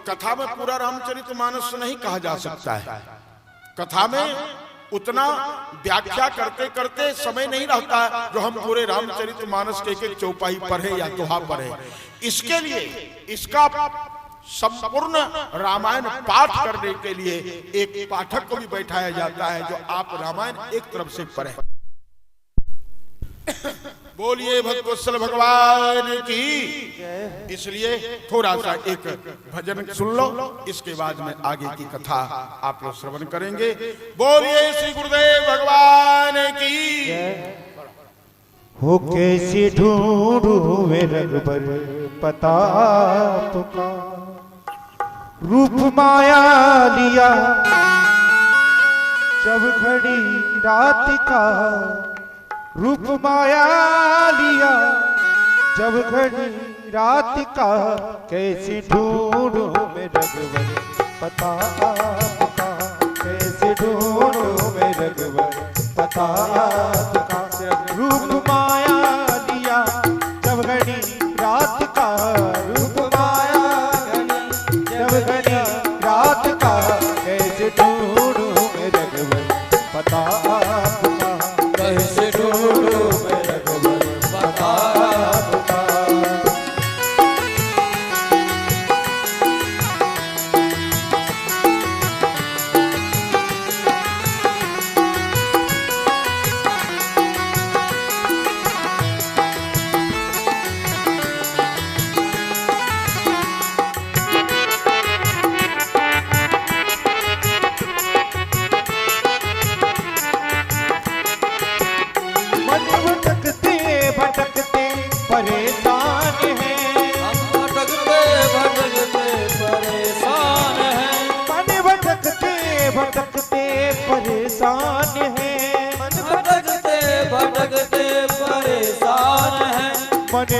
कथा में पूरा रामचरितमानस नहीं कहा जा सकता है। कथा में उतना व्याख्या करते करते समय नहीं रहता है जो हम पूरे रामचरितमानस के एक चौपाई पढ़े या दोहा पढ़े। इसके लिए इसका संपूर्ण रामायण पाठ करने के लिए एक पाठक को भी बैठाया जाता है जो आप रामायण एक तरफ से पढ़े। बोलिए भक्तवत्सल भगवान की। इसलिए थोड़ा सा एक भजन सुन लो, इसके बाद में आगे की कथा आप लोग श्रवण करेंगे। बोलिए श्री गुरुदेव भगवान की। हो कैसे ढूंढूं वे रघुबर पता तुका, रूप माया लिया जब घड़ी रात का, रूप माया लिया जब घड़ी रात का, कैसे ढूंढूं मैं रघुवर पता तुका, कैसे ढूंढूं मैं रघुवर पता तुका, रूप माया लिया जब घड़ी रात का, रूप माया जब घड़ी रात का, कैसे ढूंढूं मैं रघुवर पता तुका, कैसे ढूंढूं मैं रघुवर पता तुका।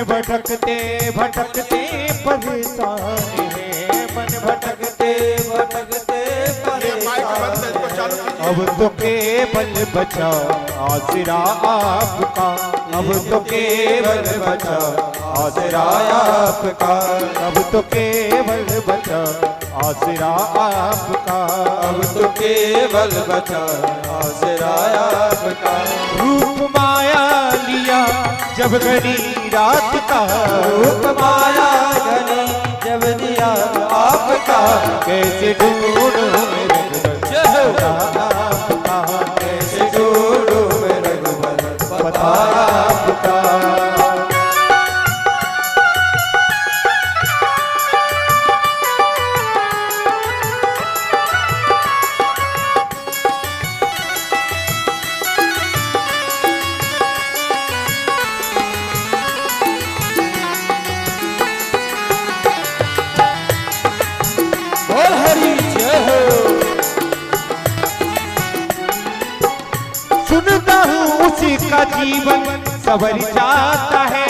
भटकते भटकते परेशान है, मन भटकते भटकते परेशान। अब तो केवल बचा आसरा आपका, अब तो केवल बचा आसरा आपका, अब तो केवल बचा आसरा आपका, अब तो केवल बचा आसरा आपका, रूप माया लिया जब घड़ी रात का, रूप माया घड़ी जब दिया आपका, कैसे ढूंढूं मैं रघुवर आपका, कैसे ढूंढूं मैं रघुवर पता आपका। सुनता हूँ उसी का जीवन सवर जाता है,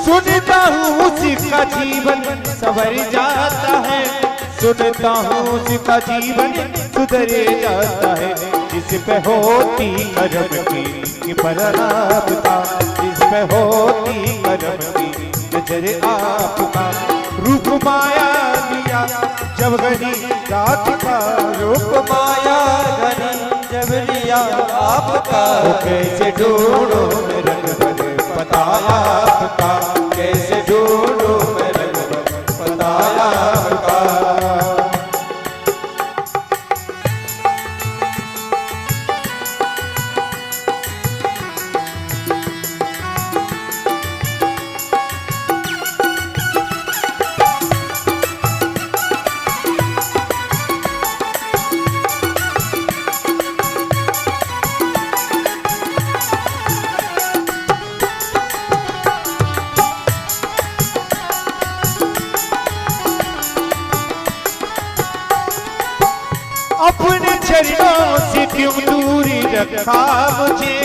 सुनता हूँ उसी का जीवन सवर जाता है, सुनता हूँ उसी का जीवन सुधरे जाता है, जिस पे होती करम की बराबता, जिस पे होती करम की नजर आपका, रूप माया लिया जब घड़ी रात का, रूप माया घड़ी जब लिया आपका, कैसे ढूंढूं मैं रघुवर पता आपका, कैसे ढूंढूं मैं रघुवर पता आपका। अपने चरणों से क्यों दूरी रखा मुझे,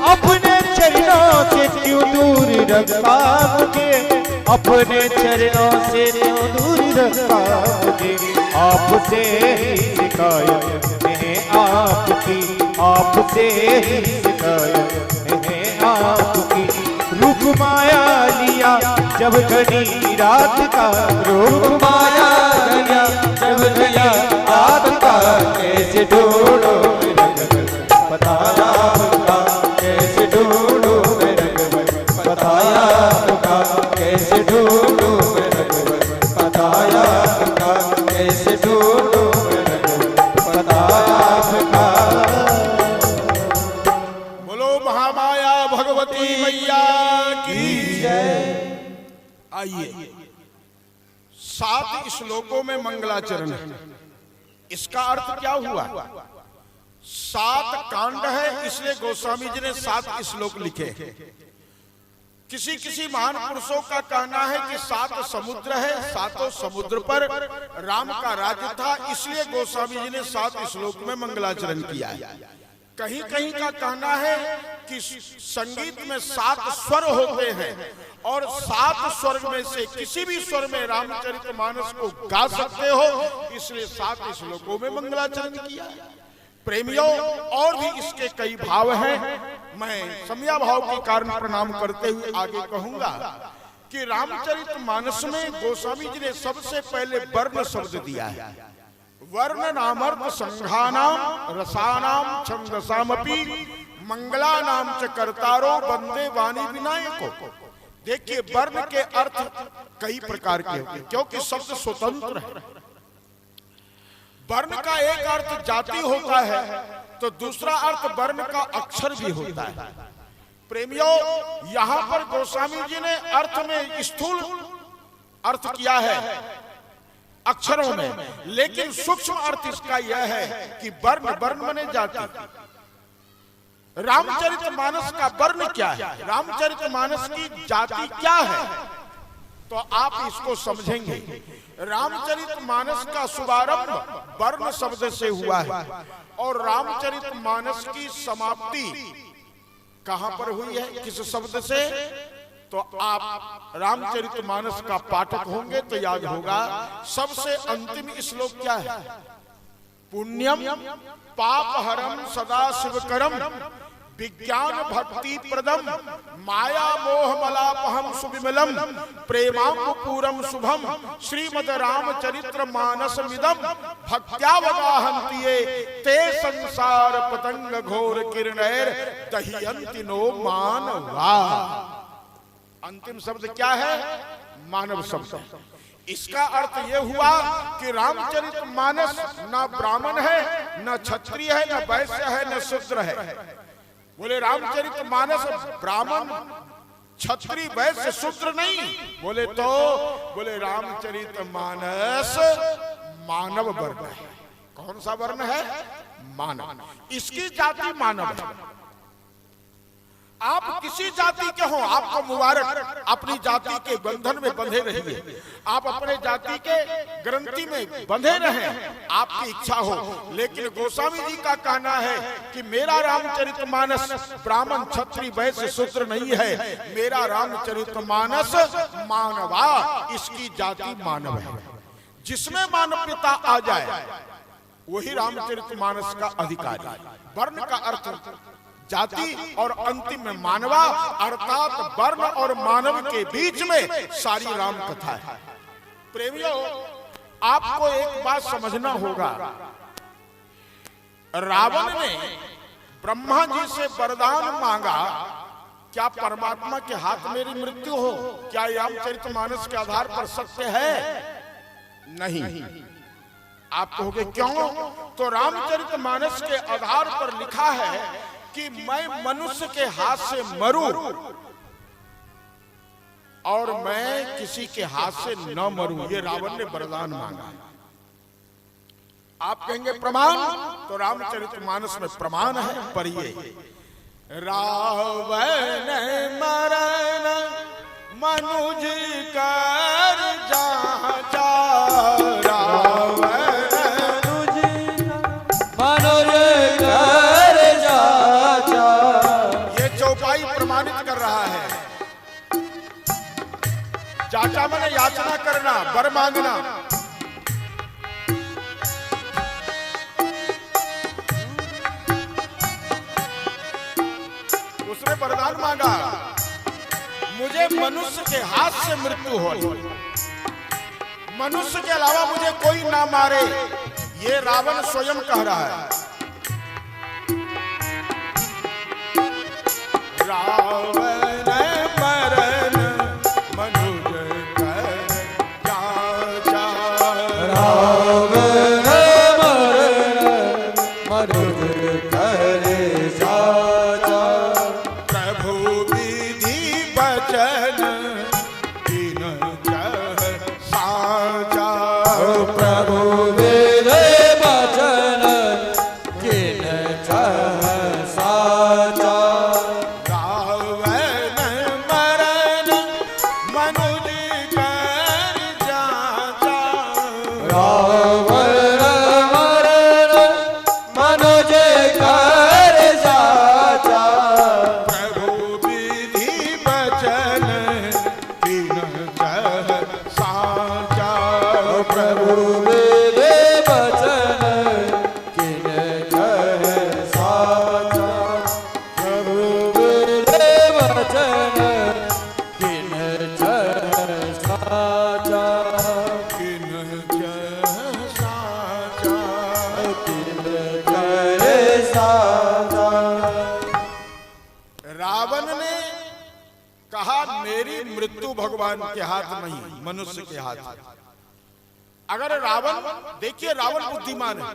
अपने चरणों से क्यों दूरी रखा मुझे, अपने चरणों से क्यों दूरी रखा मुझे, आपसे ही शिकायत है आपकी, आपसे ही जब घनी रात का रूप माया गया, जब गया रात का कैसे ढूंढो रंग बताया होगा, कैसे ढूंढो रंग बताया होगा, कैसे ढूंढो रंग बताया होगा, कैसे ढूंढो रंग बताया होगा। बोलो महामाया भगवती मैया की जय। आइए 7 श्लोकों में मंगलाचरण है। इसका अर्थ क्या हुआ? 7 कांड है, इसलिए गोस्वामी जी ने 7 श्लोक लिखे। किसी किसी महान पुरुषों का कहना है कि 7 समुद्र है, 7 समुद्र पर राम का राज्य था, इसलिए गोस्वामी जी ने 7 श्लोक में मंगलाचरण किया है। कहीं कहीं का कहना है कि संगीत में 7 स्वर होते हैं और 7 स्वर में से किसी भी स्वर में रामचरितमानस को गा सकते हो, इसलिए 7 श्लोकों में मंगलाचरण किया। प्रेमियों, और भी इसके कई भाव हैं। मैं समया भाव के कारण प्रणाम करते हुए आगे कहूंगा कि रामचरितमानस में गोस्वामी जी ने सबसे पहले वर्ण शब्द दिया है। वर्ण नामर्थ संघानाम रसानाम छंदसामपि मंगलानाम च कर्तारो वंदे वाणी विनायको। देखिए, वर्ण के अर्थ कई प्रकार के होते हैं, क्योंकि शब्द स्वतंत्र है। वर्ण का एक अर्थ जाति होता है, तो दूसरा अर्थ वर्ण का अक्षर भी होता है। प्रेमियों, यहां पर गोस्वामी जी ने अर्थ में स्थूल अर्थ किया है अक्षरों में, लेकिन सूक्ष्म अर्थ इसका यह है कि वर्ण, वर्ण माने जाति। रामचरितमानस का वर्ण क्या है, रामचरितमानस की जाति क्या है, तो आप इसको समझेंगे। रामचरितमानस का शुभारंभ वर्ण शब्द से हुआ है और रामचरितमानस की समाप्ति कहां पर हुई है, किस शब्द से? तो आप रामचरितमानस का पाठक होंगे तो याद होगा। सबसे अंतिम श्लोक क्या है? पुण्यम पापहरम सदा शिवकरम विज्ञान भक्ति प्रदम माया मोह मलापहम सुविमलम प्रेमांबुपूरम शुभम श्रीमद रामचरित्र मानस मिदम भक्त्यावगाहन्ति ते संसार पतंग घोर किरणैर दह्यन्ति नो मानवा। अंतिम शब्द क्या है? मानव शब्द। इसका अर्थ यह हुआ कि रामचरितमानस न ब्राह्मण है, न क्षत्रिय है, न वैश्य है, न शूद्र है। बोले रामचरितमानस ब्राह्मण क्षत्रिय वैश्य शूद्र नहीं, बोले तो बोले रामचरितमानस मानव वर्ण है। कौन सा वर्ण है? मानव। इसकी जाति मानव है। आप किसी जाति के हो, आपको मुबारक, अपनी जाति के बंधन में बंधे रहिए, आप अपने जाति के ग्रंथि में बंधे रहें, आपकी इच्छा हो। लेकिन गोस्वामी जी का कहना है कि मेरा रामचरितमानस ब्राह्मण क्षत्रिय वैश्य शूद्र नहीं है, मेरा रामचरितमानस मानवा, इसकी जाति मानव है। जिसमें मानवता आ जाए वही रामचरितमानस का अधिकारी। वर्ण का अर्थ जाति और अंतिम में मानवा, अर्थात वर्ण और मानव के बीच में सारी राम कथा है। प्रेमियों, आपको एक बात समझना होगा। रावण ने ब्रह्मा जी से वरदान मांगा, क्या परमात्मा के हाथ मेरी मृत्यु हो? क्या रामचरितमानस के आधार पर सत्य है? नहीं। आप कहोगे क्यों? तो रामचरितमानस के आधार पर लिखा है कि मैं मनुष्य के हाथ से मरूं और मैं किसी के हाथ से न मरूं, ये रावण ने वरदान मांगा। आप कहेंगे प्रमाण, तो रामचरितमानस में प्रमाण है। पढ़िए, रावण मरण मनुज कर जाचा, रावण मनुज कर जाचा। ये चौपाई प्रमाणित कर रहा है। जाचा माने याचना करना, वर मांगना। उसने वरदान मांगा, मुझे मनुष्य के हाथ से मृत्यु हो, मनुष्य के अलावा मुझे कोई ना मारे, ये रावण स्वयं कह रहा है। रावण मरण मनुज कर जाचा, रावण मरण मनुज कर जाचा, प्रभु विधि वचन तीन कह साचा, प्रभु विधि वचन किन कह साचा, रावण मरण मनुज कर जाचा, रावण मरण मनुज कर जाचा, प्रभु विधि वचन तीन कह साचा, प्रभु विधि वचन किन कह साचा, प्रभु विधि वचन किन कह साचा, किन कह साचा। किन कह साचा। रावण ने कहा मेरी मृत्यु भगवान के हाथ नहीं, मनुष्य के हाथ है। अगर रावण, देखिए रावण बुद्धिमान है।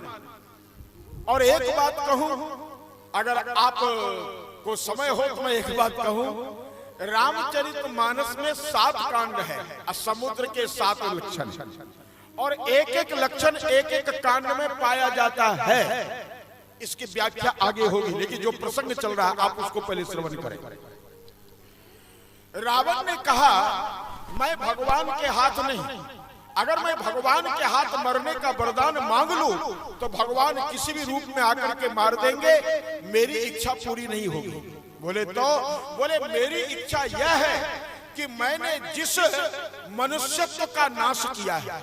और एक बात कहूं, अगर आप को समय हो तो मैं एक बात कहूं, रामचरितमानस में 7 कांड है और समुद्र के 7 लक्षण, और एक एक लक्षण एक एक कांड में पाया जाता है। इसकी व्याख्या आगे होगी, लेकिन जो प्रसंग चल रहा है आप उसको पहले श्रवण करें। रावण ने कहा मैं भगवान के हाथ नहीं, अगर मैं भगवान के हाथ मरने का वरदान मांग लूं तो भगवान किसी भी रूप में आकर के मार देंगे, मेरी इच्छा पूरी नहीं होगी। बोले तो बोले मेरी इच्छा यह है कि मैंने जिस मनुष्यत्व का नाश किया है,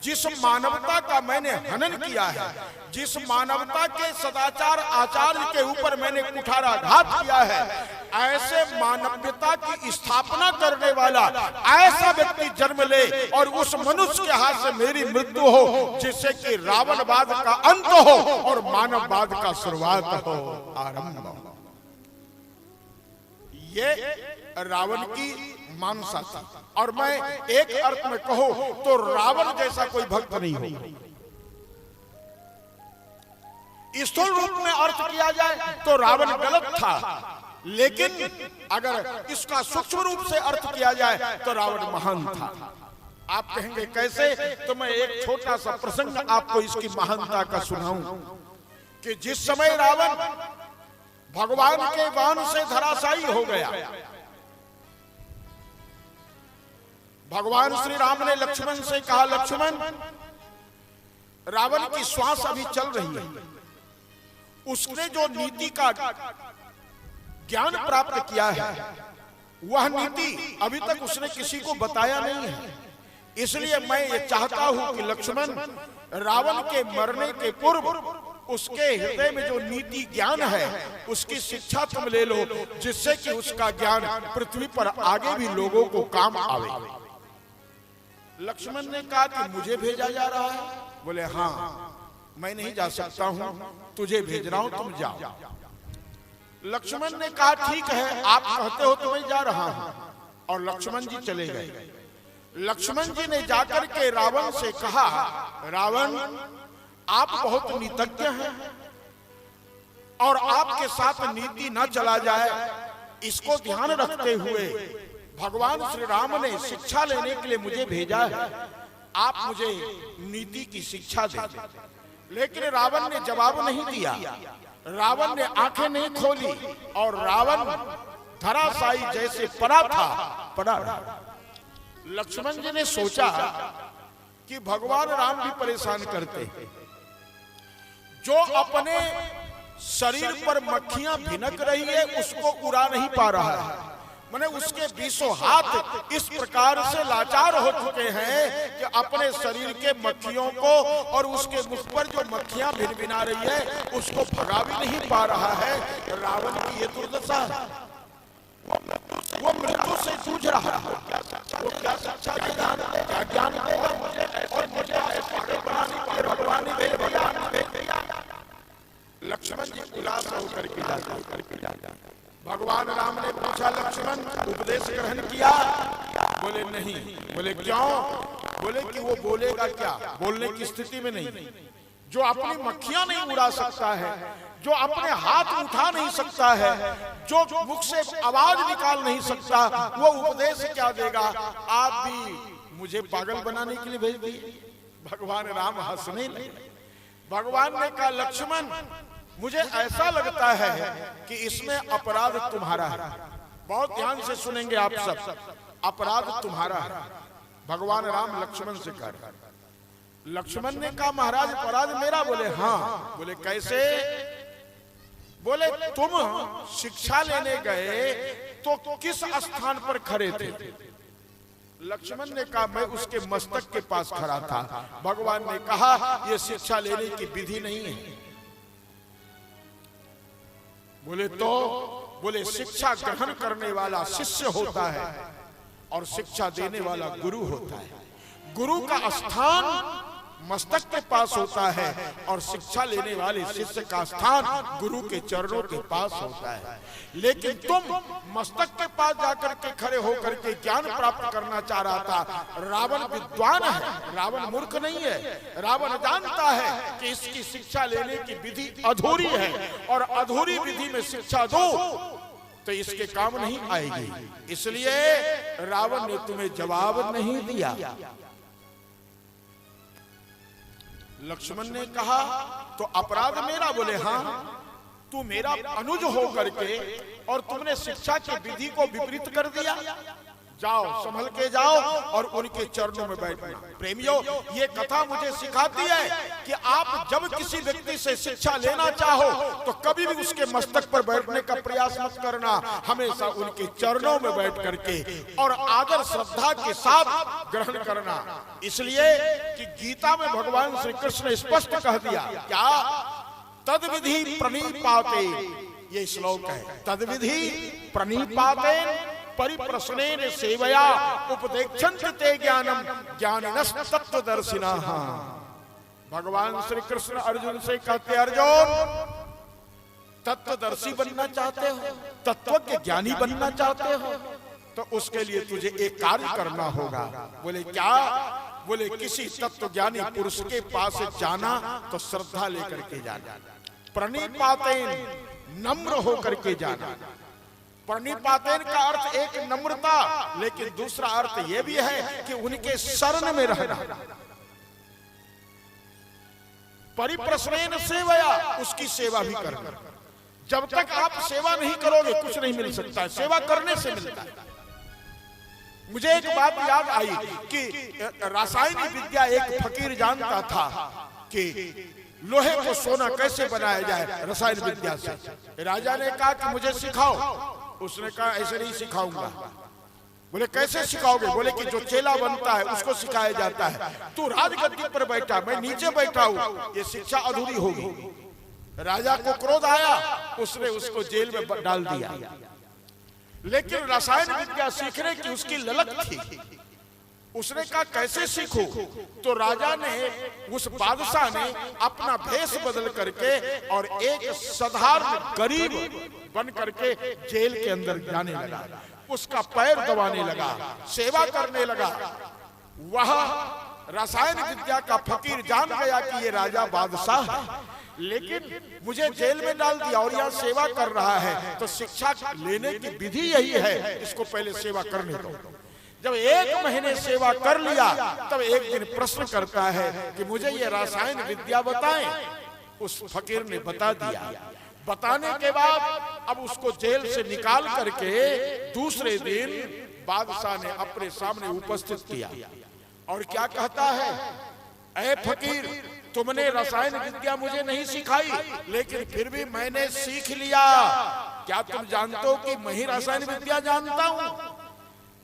जिस मानवता का मैंने हनन किया है, जिस मानवता के सदाचार आचार्य के ऊपर मैंने कुठाराघात किया है, ऐसे मानवता की स्थापना करने वाला ऐसा व्यक्ति जन्म ले और उस मनुष्य के हाथ से मेरी मृत्यु हो, जिससे कि रावणवाद का अंत हो और मानववाद का शुरुआत हो, आरंभ हो। ये रावण की मानसा थी। और मैं एक अर्थ में कहूं तो रावण जैसा कोई भक्त नहीं हो। स्थूल रूप में अर्थ किया जाए तो रावण गलत था, लेकिन अगर इसका सूक्ष्म रूप से अर्थ किया जाए तो रावण महान था। आप कहेंगे कैसे? तो मैं एक छोटा सा प्रसंग आपको इसकी महानता का सुनाऊं कि जिस समय रावण भगवान के बाण से धराशायी हो गया, भगवान श्री राम ने लक्ष्मण से कहा लक्ष्मण रावण की श्वास अभी चल रही है, उसने जो नीति का ज्ञान प्राप्त किया है वह नीति अभी तक उसने किसी को बताया नहीं है। इसलिए मैं ये चाहता हूं कि लक्ष्मण रावण के मरने के पूर्व उसके हृदय में जो नीति ज्ञान है उसकी शिक्षा तुम ले लो, जिससे कि उसका ज्ञान पृथ्वी पर आगे भी लोगों को काम आवे। लक्ष्मण ने कहा कि मुझे भेजा जा रहा है? बोले हाँ, मैं नहीं जा सकता हूं, तुझे भेज रहा हूं, तुम जाओ। लक्ष्मण ने कहा ठीक है, आप कहते हो तो मैं जा रहा हूं। और लक्ष्मण जी चले गए। लक्ष्मण जी ने जाकर के रावण से कहा रावण आप बहुत नीतज्ञ हैं और आपके साथ नीति न चला जाए, इसको ध्यान रखते हुए भगवान श्री राम ने शिक्षा लेने के लिए मुझे भेजा है, आप मुझे नीति की शिक्षा दें। लेकिन रावण ने जवाब नहीं दिया, रावण ने आंखें नहीं खोली और रावण धराशायी जैसे पड़ा था पड़ा। लक्ष्मण जी ने सोचा कि भगवान राम भी परेशान करते हैं, जो अपने शरीर पर मक्खियां भिनक रही है उसको उड़ा नहीं पा रहा है, माने उसके 20 हाथ इस प्रकार से लाचार हो चुके हैं कि अपने शरीर के मक्खियों को और उसके मुख पर जो मक्खियां भिनभिना रही है उसको भगा भी नहीं पा रहा है। रावण की ये दुर्दशा है। वो मृत्यु से जूझ रहा है, वो क्या शिक्षा देगा, क्या ज्ञान देगा मुझे, और मुझे ऐसे भगवानी दे दिया। लक्ष्मण जी उदास होकर के जाते। भगवान राम ने पूछा, लक्ष्मण उपदेश ग्रहण किया? बोले नहीं। बोले क्यों? बोले कि वो बोलेगा क्या, बोलने की स्थिति में नहीं। जो अपनी मक्खियां नहीं उड़ा सकता है, जो अपने हाथ उठा नहीं सकता है, जो मुख से आवाज निकाल नहीं सकता, वो उपदेश क्या देगा? आप भी मुझे पागल बनाने के लिए भेज दिए। भगवान राम हंसने लगे। भगवान ने कहा, लक्ष्मण मुझे ऐसा लगता है कि इसमें अपराध तुम्हारा है। बहुत ध्यान से सुनेंगे आप सब। अपराध तुम्हारा है। भगवान राम लक्ष्मण से कह रहे। लक्ष्मण ने कहा, महाराज अपराध मेरा? बोले हाँ। बोले कैसे? बोले तुम शिक्षा लेने गए तो किस स्थान पर खड़े थे? लक्ष्मण ने कहा, मैं उसके मस्तक के पास खड़ा था। भगवान ने कहा, यह शिक्षा लेने की विधि नहीं है। बोले तो? बोले शिक्षा ग्रहण करने वाला शिष्य होता है और शिक्षा देने वाला गुरु होता है। गुरु का स्थान मस्तक के पास होता है और शिक्षा लेने वाले शिष्य का स्थान गुरु के चरणों के पास होता है। लेकिन तुम मस्तक के पास जाकर के खड़े होकर के ज्ञान प्राप्त करना चाह रहा था। रावण विद्वान है, रावण मूर्ख नहीं है। रावण जानता है कि इसकी शिक्षा लेने की विधि अधूरी है और अधूरी विधि में शिक्षा दो तो इसके काम नहीं आएगी। इसलिए रावण ने तुम्हें जवाब नहीं दिया। लक्ष्मण ने कहा, तो अपराध मेरा? बोले हाँ। तू मेरा अनुज हो करके और तुमने शिक्षा की विधि को विपरीत कर दिया। जाओ, संभल के जाओ और उनके चरणों में बैठना। प्रेमियों, ये कथा मुझे सिखाती है कि आप जब किसी व्यक्ति से शिक्षा लेना चाहो तो कभी भी उसके मस्तक पर बैठने का प्रयास मत करना। हमेशा उनके चरणों में बैठ करके और आदर श्रद्धा के साथ ग्रहण करना। इसलिए कि गीता में भगवान श्री कृष्ण ने स्पष्ट कह दिया, क्या? तद विधि प्रणीपाते, ये श्लोक है। तद विधि प्रणीपाते परिप्रश्नेन सेवया उपदेक्षन्ति ते ज्ञानम ज्ञानिनस् तत्वदर्शिनः। भगवान श्री कृष्ण अर्जुन से कहते, अर्जुन तत्वदर्शी बनना चाहते हो, तत्वज्ञ ज्ञानी बनना चाहते हो, तो उसके लिए तुझे एक कार्य करना होगा। बोले क्या? बोले किसी तत्वज्ञानी पुरुष के पास जाना तो श्रद्धा लेकर के जाना। प्रणिपातेन, नम्र होकर के जाना। प्रणिपातेन का अर्थ एक नम्रता, लेकिन दूसरा अर्थ यह भी है कि उनके शरण में रहना। परिप्रश्नेन सेवया, उसकी सेवा भी करना। जब तक आप सेवा नहीं करोगे कुछ नहीं मिल सकता है, सेवा करने से मिलता है। मुझे एक बात याद आई कि रासायनिक विद्या एक फकीर जानता था कि लोहे को सोना कैसे बनाया जाए रसायन विद्या से। राजा ने कहा कि मुझे सिखाओ। उसने कहा ऐसे नहीं सिखाऊंगा। बोले कैसे सिखाओगे? बोले कि जो चेला बनता है उसको सिखाया जाता है। तू राजगद्दी पर बैठा, मैं नीचे बैठा हूं, ये शिक्षा अधूरी होगी। राजा को क्रोध आया, उसने उसको जेल में डाल दिया। लेकिन रसायन विद्या सीखने की उसकी ललक थी। उसने कहा कैसे सीखूं? तो राजा ने, उस बादशाह ने अपना भेष बदल करके और एक साधारण गरीब बन करके जेल के अंदर जाने लगा। उसका पैर दबाने लगा, सेवा करने लगा। वह रसायन विद्या का फकीर जान गया कि ये राजा बादशाह है, लेकिन मुझे जेल में डाल दिया और यहाँ सेवा कर रहा है, तो शिक्षा लेने की विधि यही है, इसको पहले सेवा करने दो। जब 1 महीने सेवा कर लिया तब एक दिन प्रश्न करता है कि मुझे ये रसायन विद्या बताएं। उस फकीर ने बता दिया। बताने के बाद अब उसको जेल से निकाल करके दूसरे दिन बादशाह ने अपने सामने उपस्थित किया और क्या कहता है, ऐ फकीर, तुमने रसायन विद्या मुझे नहीं सिखाई, लेकिन फिर भी मैंने सीख लिया। क्या तुम जानते हो कि मैं ही रसायन विद्या जानता हूं?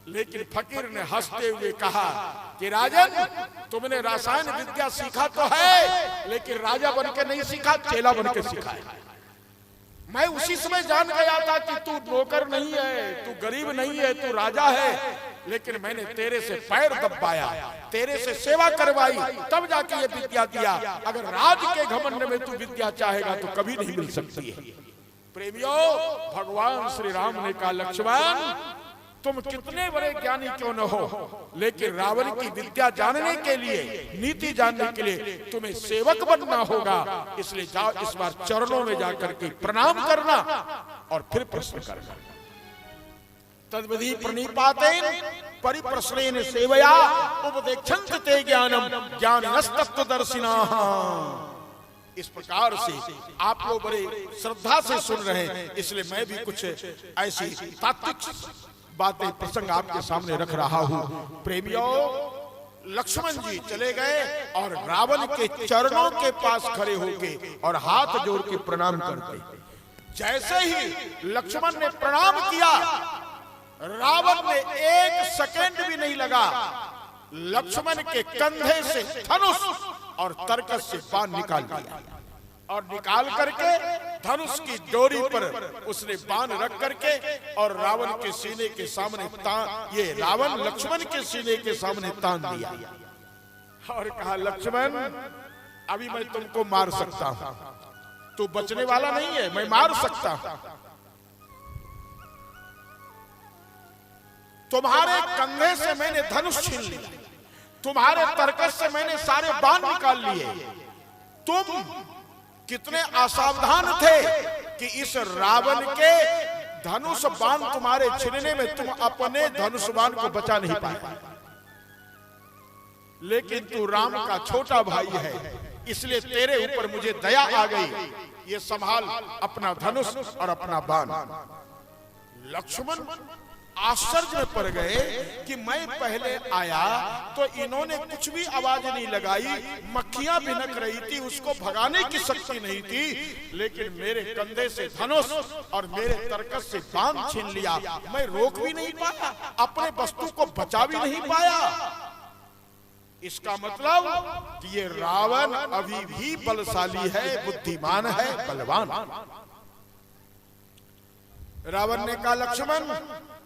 लेकिन फकीर ने हंसते हुए कहा कि राजन, तुमने रसायन विद्या सीखा तो है, लेकिन राजा बनके नहीं सीखा, चेला बनके सीखा है। मैं उसी समय जान गया था कि तू नौकर नहीं है, तू गरीब नहीं है, तू राजा है, लेकिन मैंने तेरे से पैर दबाया, तेरे से सेवा करवाई, तब जाके ये विद्या दिया। अगर राज के घमंड में तू विद्या चाहेगा तो कभी नहीं मिल सकती है। प्रेमियों, भगवान श्री राम ने कहा, लक्ष्मण तुम कितने बड़े ज्ञानी क्यों न हो, लेकिन रावण की विद्या जानने के लिए, नीति जानने के लिए तुम्हें सेवक बनना होगा। इसलिए जाओ, इस बार चरणों में जाकर के प्रणाम करना और फिर प्रश्न करना। तद्विधि प्रणिपातेन परिप्रश्नेन सेवया उपदेक्षन्त ते ज्ञानम ज्ञानिनस्तत्वदर्शिनाः। इस प्रकार से आप लोग बड़े श्रद्धा से सुन रहे हैं, इसलिए मैं भी कुछ ऐसी तात्विक बातें प्रसंग आपके सामने रख रहा हूं। प्रेमियों, लक्ष्मण जी चले गए और रावण के चरणों के पास खड़े होके और हाथ जोड़ के प्रणाम करते। जैसे ही लक्ष्मण ने प्रणाम किया, रावण ने एक सेकंड भी नहीं लगा, लक्ष्मण के कंधे से धनुष और तरकस से बाण निकाल दिया और निकाल करके धनुष की डोरी पर उसने बाण रख करके और रावण के सीने के सामने ये रावण लक्ष्मण के सीने के सामने तान दिया और कहा, लक्ष्मण अभी मैं तुमको मार सकता हूं, तू बचने वाला नहीं है, मैं मार सकता हूं। तुम्हारे कंधे से मैंने धनुष छीन लिया, तुम्हारे तरकस से मैंने सारे बाण निकाल लिए। तुम कितने असावधान थे कि इस रावण के धनुष बाण तुम्हारे छीनने में तुम अपने धनुष बाण को बचा नहीं पाए। लेकिन तू राम का छोटा भाई है, इसलिए तेरे ऊपर मुझे दया आ गई, ये संभाल अपना धनुष और अपना बाण। लक्ष्मण आश्चर्य में पड़ गए कि मैं पहले आया तो इन्होंने कुछ भी आवाज नहीं लगाई, मक्खियां भिनक रही थी, उसको भगाने की शक्ति नहीं थी, लेकिन मेरे कंधे से धनुष और मेरे तरकस से बाण छीन लिया। मैं रोक भी नहीं पाया, अपने वस्तु को बचा भी नहीं पाया। इसका मतलब कि ये रावण अभी भी बलशाली है, बुद्धिमान है, बलवान। रावण ने कहा, लक्ष्मण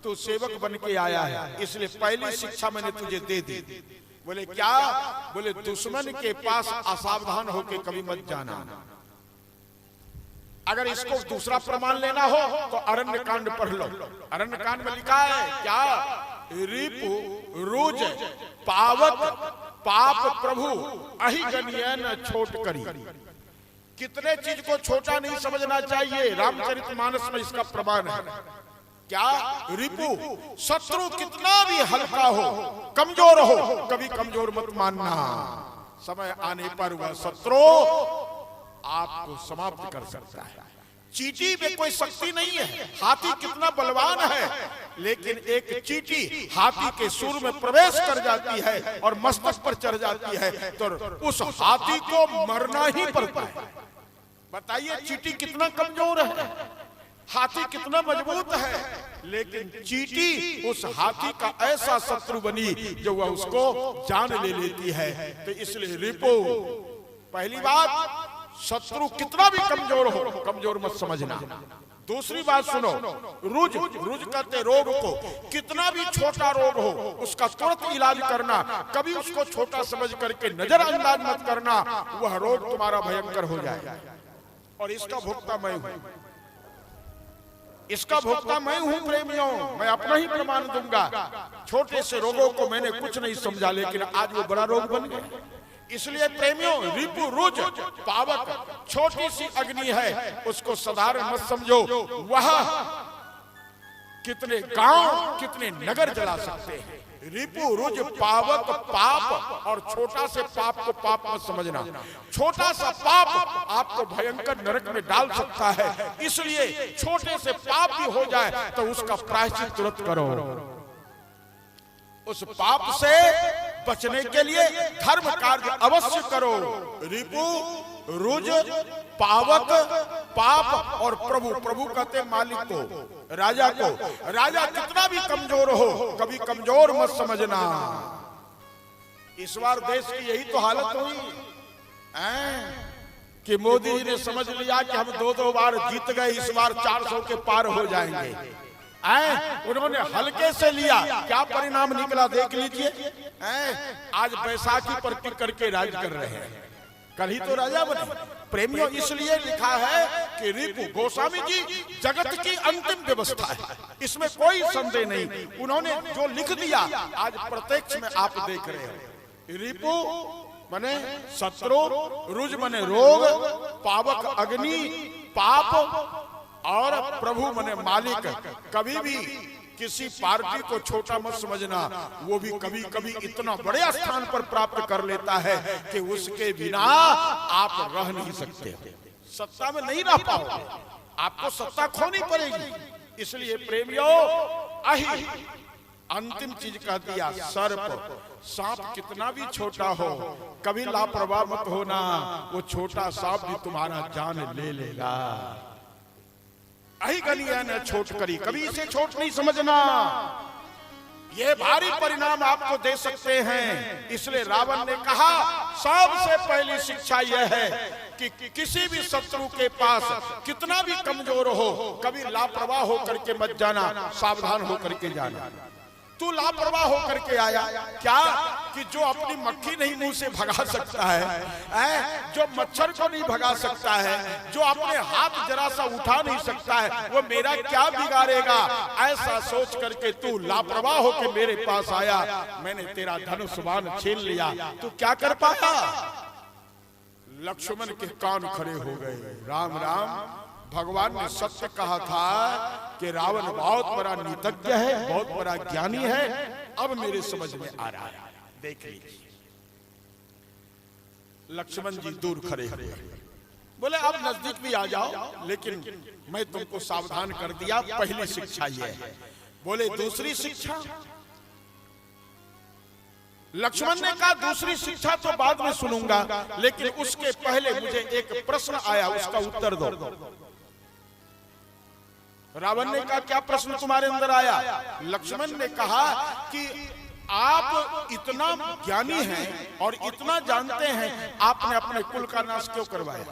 तू सेवक बन के आया है, इसलिए पहली शिक्षा मैंने तुझे दे दी। बोले क्या? बोले दुश्मन के पास असावधान होके कभी मत जाना। अगर इसको दूसरा प्रमाण लेना हो तो अरण्य कांड पढ़ लो। अरण्य कांड में लिखा है क्या? रिपु रुज पावक पाप प्रभु अहिगनियन छोट करी। कितने चीज को छोटा नहीं समझना चाहिए, रामचरितमानस में इसका प्रमाण है। क्या? रिपु शत्रु कितना भी हल्का हो, कमजोर हो, कभी कमजोर मत मानना। समय आने पर वह शत्रु आपको समाप्त कर सकता है। चींटी में कोई शक्ति नहीं है, हाथी कितना बलवान है, लेकिन एक चींटी हाथी के सूर में प्रवेश कर जाती है और मस्तक पर चढ़ जाती है तो उस हाथी को मरना ही पड़ता है। बताइए चींटी कितना कमजोर है, हाथी कितना मजबूत है, लेकिन चींटी उस हाथी का ऐसा शत्रु बनी जो वह उसको जान ले लेती है। तो इसलिए रिपो, पहली बात, शत्रु कितना भी कमजोर हो, कमजोर मत समझना। दूसरी बात सुनो, रुज रुज कहते रोग को, कितना भी छोटा रोग हो उसका तुरंत इलाज करना, कभी उसको छोटा समझ करके नजरअंदाज मत करना, वह रोग तुम्हारा भयंकर हो जाएगा। और इसका भोक्ता मैं हूं, इसका भोक्ता मैं हूं प्रेमियों, मैं अपना ही प्रमाण दूंगा। छोटे से रोगों को मैंने कुछ नहीं समझा, लेकिन आज वो बड़ा रोग बन गया। इसलिए प्रेमियों, रिपु रुज पावक छोटी सी अग्नि है, उसको साधारण मत समझो। वह कितने गांव कितने नगर जला सकते हैं। रिपु रुज पावक पाप, और छोटा से पाप को पाप मत समझना। छोटा सा पाप आपको भयंकर नरक में डाल सकता है, इसलिए छोटे से पाप भी हो जाए तो उसका प्रायश्चित तुरंत करो। उस पाप से बचने के लिए धर्म कार्य अवश्य करो। रिपु रुज पावक पाप और प्रभु, प्रभु कहते मालिक को, राजा को। राजा कितना भी कमजोर हो, कभी कमजोर मत समझना। इस बार देश की यही तो हालत हुई। कि मोदी जी ने समझ लिया कि हम 2-2 बार जीत गए, इस बार 400 के पार हो जाएंगे। उन्होंने हल्के से लिया, क्या परिणाम निकला देख लीजिए। आज बैसाखी पर टिक करके राज कर रहे हैं, कल ही तो राजा बने। प्रेमियों, इसलिए लिखा है कि रिपु गोस्वामी जी जगत की अंतिम व्यवस्था है, इसमें कोई संदेह नहीं। उन्होंने जो लिख दिया आज प्रत्यक्ष में आप देख रहे हो। रिपु माने शत्रु, रुज माने रोग, पावक अग्नि पाप, और प्रभु माने मालिक। कभी भी किसी पार्टी को छोटा मत समझना, वो भी कभी कभी इतना बड़े स्थान पर प्राप्त कर लेता है कि उसके बिना आप रह नहीं सकते, सत्ता में नहीं रह पाओगे, आपको सत्ता खोनी पड़ेगी। इसलिए प्रेमियों, अहि अंतिम चीज कह दिया, सर्प। सांप कितना भी छोटा हो, कभी लापरवाह मत होना, वो छोटा सांप भी तुम्हारा जान ले लेगा। अहि गलिया ने छोट करी, कभी इसे छोट नहीं समझना, ये भारी परिणाम आपको दे सकते हैं। इसलिए रावण ने कहा सबसे पहली शिक्षा यह है कि किसी भी शत्रु के पास कितना भी कमजोर हो, कभी लापरवाह होकर के मत जाना, सावधान होकर के जाना। तू लापरवाह होकर के आया क्या कि जो अपनी मक्खी नहीं मुंह से भगा सकता है, जो मच्छर को नहीं भगा सकता है, जो अपने हाथ जरा सा उठा नहीं सकता है, वो मेरा क्या बिगाड़ेगा। ऐसा सोच करके तू लापरवाह होकर मेरे पास आया, मैंने तेरा धनुष बाण छीन लिया, तू क्या कर पाया। लक्ष्मण के कान खड़े हो गए। राम राम, भगवान ने सत्य कहा था कि रावण बहुत बड़ा नीतज्ञ है, बहुत बड़ा ज्ञानी है, अब मेरे समझ में आ रहा है। देख लीजिए, लक्ष्मण जी दूर खड़े हुए, बोले अब नजदीक भी आ जाओ, लेकिन मैं तुमको सावधान कर दिया। पहली शिक्षा यह है। बोले दूसरी शिक्षा। लक्ष्मण ने कहा दूसरी शिक्षा तो बाद में सुनूंगा, लेकिन उसके पहले मुझे एक प्रश्न आया, उसका उत्तर दो। रावण ने कहा क्या प्रश्न तुम्हारे अंदर आया। लक्ष्मण ने कहा कि आप इतना ज्ञानी हैं और इतना जानते हैं, आपने अपने कुल का नाश क्यों करवाया।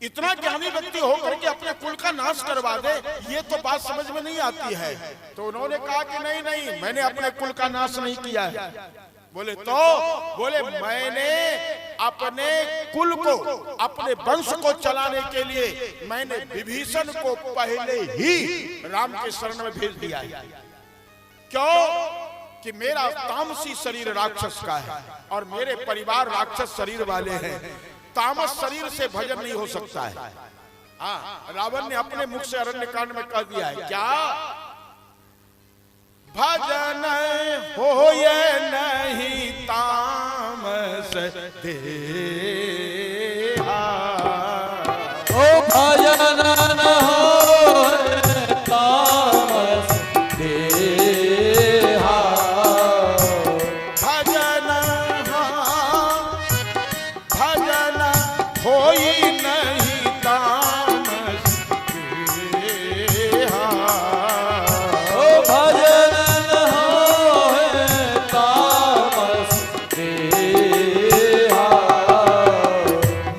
इतना ज्ञानी व्यक्ति होकर के अपने कुल का नाश करवा दे, ये तो बात समझ में नहीं आती है। तो उन्होंने कहा कि नहीं नहीं, मैंने अपने कुल का नाश नहीं किया है। बोले तो, बोले मैंने अपने कुल को, अपने वंश को चलाने के लिए मैंने विभीषण को पहले ही राम के शरण में भेज दिया है। क्यों कि मेरा तामसी शरीर राक्षस का है और मेरे परिवार राक्षस शरीर वाले हैं, तामस शरीर से भजन नहीं हो सकता है। हाँ, रावण ने अपने मुख से अरण्यकांड में कह दिया है क्या, भजन हो ये नहीं तामस देहा, ओ भजन न हो तामस देहा, भजन भजन हो ही नहीं तामस देहा, ओ भजन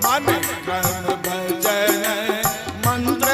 मन क्रम भजन मंत्र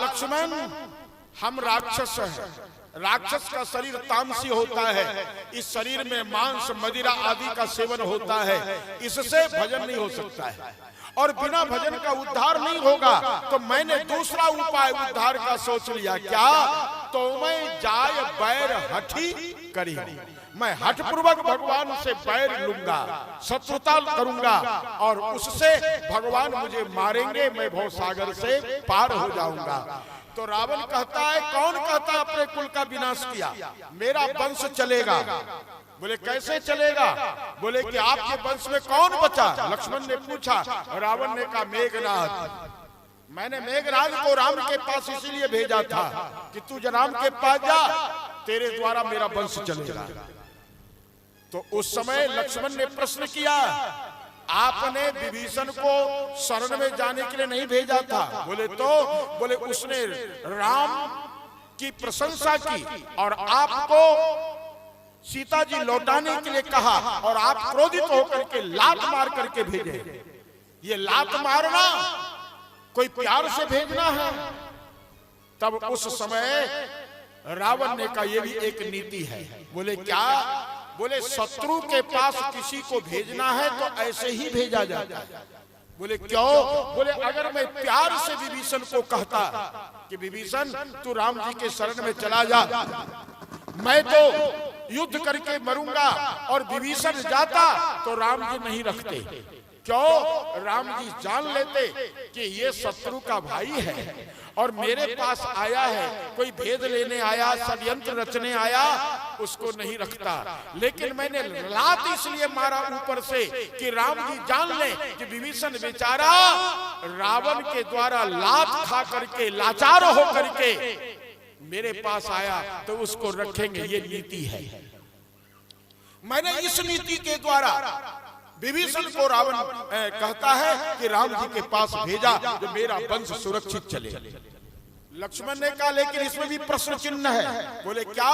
लक्ष्मण हम राक्षस हैं, राक्षस का शरीर तामसी होता है, इस शरीर में मांस मदिरा आदि का सेवन होता है, इससे भजन नहीं हो सकता है और बिना भजन का उद्धार नहीं होगा। तो मैंने दूसरा उपाय उद्धार का सोच लिया, क्या? तो मैं जाय बैर हठी करी, मैं हठ पूर्वक भगवान से बैर लूंगा, शत्रुता करूंगा और उससे भगवान मुझे मारेंगे, मैं भवसागर से पार हो जाऊंगा। तो रावण कहता है, कौन कहता है अपने कुल का विनाश किया? मेरा वंश चलेगा। बोले कैसे चलेगा? बोले कि आपके वंश में कौन बचा? लक्ष्मण ने पूछा। रावण ने कहा मेघनाद। मैंने मेघनाद को राम के पास इसीलिए भेजा था कि तू राम के पास जा, तेरे द्वारा मेरा वंश चलेगा। तो उस समय लक्ष्मण ने प्रश्न किया, आपने विभीषण को शरण में जाने के लिए नहीं भेजा था? बोले तो बोले उसने राम की प्रशंसा की और आपको सीता जी लौटाने के लिए कहा और आप क्रोधित होकर के लात मार करके भेजे। ये लात मारना कोई प्यार से भेजना है? तब उस समय रावण ने कहा यह भी एक नीति है। बोले क्या? बोले शत्रु के पास किसी को भेजना है तो ऐसे ही भेजा जाता है। बोले क्यों? बोले अगर मैं प्यार से विभीषण को कहता कि विभीषण तू राम जी के शरण में चला जा, मैं तो युद्ध करके मरूंगा, और विभीषण जाता तो राम जी नहीं रखते। क्यों? राम जी जान लेते कि ये शत्रु का भाई है और मेरे पास आया है, कोई भेद लेने आया, षड्यंत्र रचने आया, उसको नहीं रखता। लेकिन मैंने लात इसलिए मारा ऊपर से कि राम जी जान ले कि विभीषण बेचारा रावण के द्वारा लात खा करके लाचार हो करके मेरे पास आया, तो उसको रखेंगे। ये नीति है। मैंने इस नीति के द्वारा विभीषण को रावण कहता है कि राम जी के पास भेजा जो मेरा वंश सुरक्षित चले। लक्ष्मण ने कहा लेकिन इसमें भी प्रश्न चिन्ह है। बोले क्या?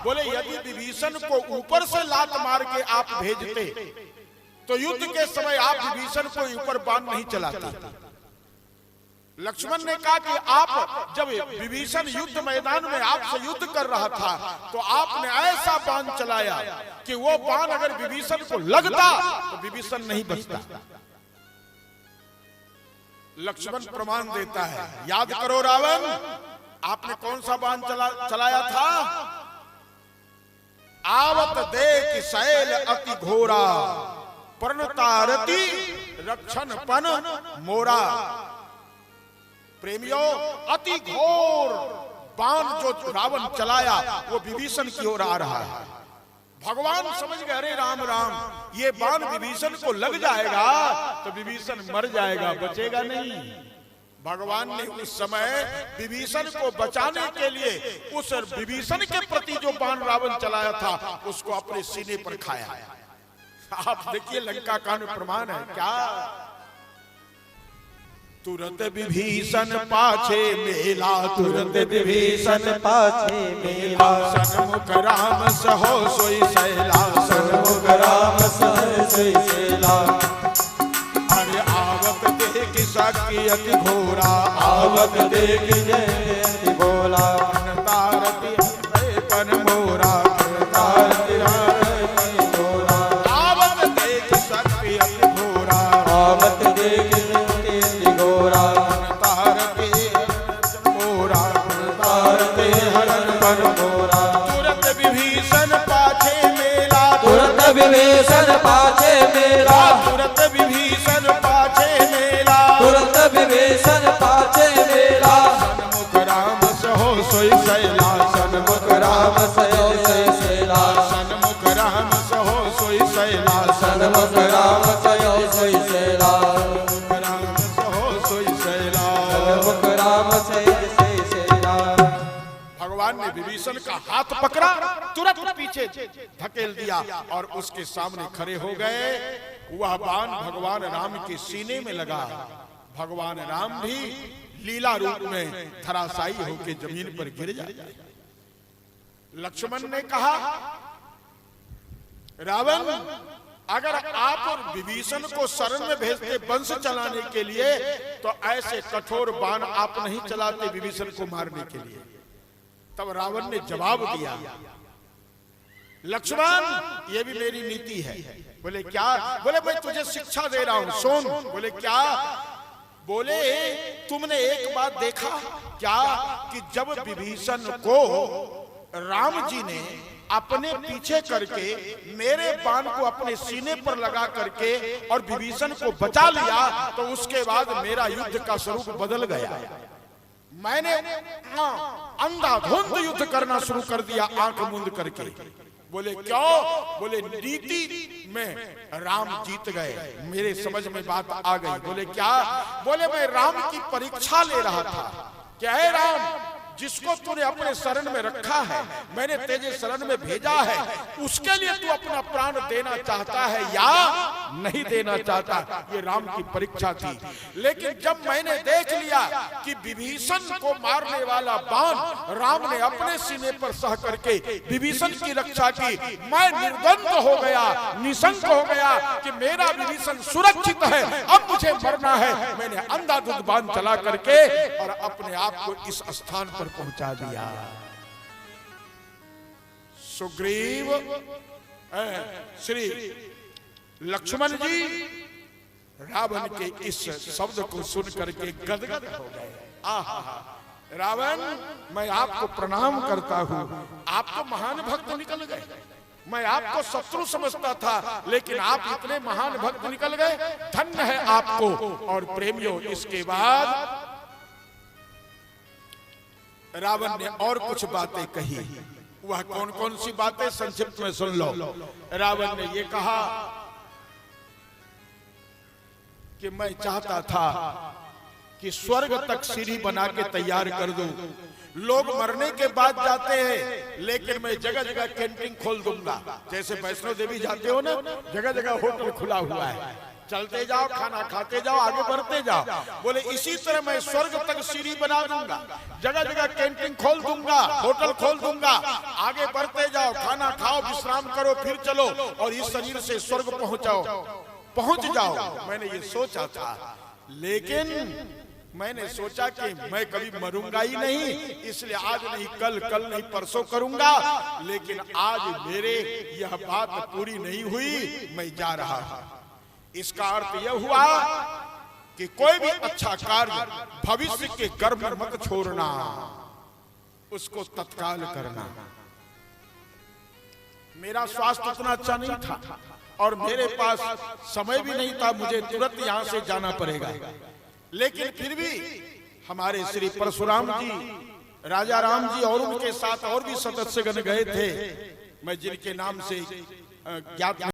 बोले यदि विभीषण को ऊपर से लात मार के आप भेजते तो युद्ध के समय आप विभीषण को ऊपर बाण नहीं चलाते। लक्ष्मण ने कहा कि आप जब विभीषण युद्ध मैदान में आपसे युद्ध कर रहा था तो आपने ऐसा बाण चलाया कि वो बाण अगर विभीषण को लगता तो विभीषण नहीं बचता। लक्ष्मण प्रमाण देता है, याद करो रावण, आपने कौन सा बाण चलाया था? आवत देख शैल अति घोरा, प्रणतारति रक्षण पन मोरा। प्रेमियों, अति घोर बाण जो रावण चलाया वो विभीषण की ओर आ रहा है। भगवान समझ गए, अरे राम राम, ये बाण विभीषण को लग जाएगा तो विभीषण मर जाएगा, बचेगा नहीं। भगवान ने उस समय विभीषण को बचाने के लिए उस विभीषण के प्रति जो बाण रावण चलाया था उसको अपने सीने पर खाया। आप देखिए लंका कांड में प्रमाण है क्या? तुरंत विभीषण पाछे मेला, तुरंत विभीषण पाछे मेला, सन्मुख राम सहो सोई सैला, सन्मुख राम सहो सोई सैला। अरे आवत देख साकी अति घोरा, आवत देख अति घोरा, तारती पन मोरा, तारती मोरा। आवत देख साकी अति घोरा, आवत देख विभीषण पाछे मेला, तुरंत विभीषण पाछे मेला, तुरंत विभीषण पाछे मेला। सन्मुख राम सहो सोई सैला, सन्मुख राम सहो सोई सैला, सन्मुख राम सहो सोई सैला, सन्मुख राम सहो सोई सैला, राम सहो सोई सैला, सन्मुख राम सहो सोई सैला। भगवान ने विभीषण का हाथ पकड़ा, तुरंत पीछे धकेल दिया और उसके सामने खड़े हो गए। वह बाण भगवान राम के सीने में लगा। भगवान राम भी लीला रूप में धराशायी होकर जमीन पर गिर जाए। लक्ष्मण ने कहा रावण अगर आप और विभीषण को शरण में भेजते वंश चलाने के लिए, तो ऐसे कठोर बाण आप नहीं चलाते विभीषण को मारने के लिए। तब रावण ने जवाब दिया, लक्ष्मण ये भी मेरी नीति है। बोले क्या? बोले मैं तुझे शिक्षा दे रहा हूं, सुन। बोले क्या? बोले तुमने एक बात देखा क्या कि जब विभीषण को राम जी ने अपने पीछे करके मेरे बाण को अपने सीने पर लगा करके और विभीषण को बचा लिया, तो उसके बाद मेरा युद्ध का स्वरूप बदल गया। मैंने अंधाधुंध युद्ध करना शुरू कर दिया, आंख मूंद करके। बोले क्यों? बोले नीति में राम जीत गए, मेरे समझ में बात आ गई। बोले क्या? बोले मैं राम की परीक्षा ले रहा था। क्या है राम? जिसको तूने अपने शरण में रखा है, मैंने तेरे शरण में भेजा है, उसके लिए तू अपना प्राण देना चाहता है या नहीं देना चाहता? ये राम की परीक्षा थी। लेकिन जब मैंने देख लिया कि विभीषण को मारने वाला बाण राम ने अपने सीने पर सह करके विभीषण की रक्षा की, मैं निर्द्वंद हो गया, निशंक हो गया कि मेरा विभीषण सुरक्षित है, अब मुझे मरना है। मैंने अंधाधुंध बाण चला करके और अपने आप को इस स्थान पर पहुंचा दिया। सुग्रीव श्री लक्ष्मण जी रावण के इस शब्द को सुन करके गदगद हो गए। आहा, रावण मैं आपको प्रणाम करता हूं, आप तो महान भक्त निकल गए। मैं आपको शत्रु समझता था, लेकिन आप इतने महान भक्त निकल गए, धन्य है आपको। और प्रेमियों, इसके बाद रावण ने और कुछ बातें कही। वह कौन कौन सी बातें संक्षिप्त में सुन लो। रावण ने ये कहा कि मैं चाहता था कि स्वर्ग तक सीढ़ी बना के तैयार कर दूं। लोग मरने के बाद जाते हैं, लेकिन मैं जगह जगह कैंटीन खोल दूंगा। जैसे वैष्णो देवी जाते हो ना, जगह जगह होटल खुला हुआ है, चलते जाओ, खाना खाते जाओ, आगे बढ़ते जाओ। बोले इसी तरह मैं स्वर्ग तक सीढ़ी बना दूंगा, जगह जगह कैंटीन खोल दूंगा, होटल खोल दूंगा, आगे बढ़ते जाओ, खाना खाओ, विश्राम करो, फिर चलो और इस शरीर से स्वर्ग पहुंच जाओ। मैंने ये सोचा था, लेकिन मैंने सोचा कि मैं कभी मरूंगा ही नहीं, इसलिए आज नहीं कल, कल नहीं परसों करूंगा। लेकिन आज मेरे यह बात पूरी नहीं हुई, मैं जा रहा हूं। इसका अर्थ यह हुआ कि कोई भी अच्छा कार्य भविष्य के गर्भ में मत छोड़ना, उसको तत्काल करना। मेरा स्वास्थ्य उतना अच्छा नहीं था और मेरे पास समय भी नहीं था, मुझे तुरंत यहां से जाना पड़ेगा। लेकिन फिर भी हमारे श्री परशुराम जी, राजा राम जी और उनके साथ और भी सदस्यगण गए थे, मैं जिनके नाम से ज्ञात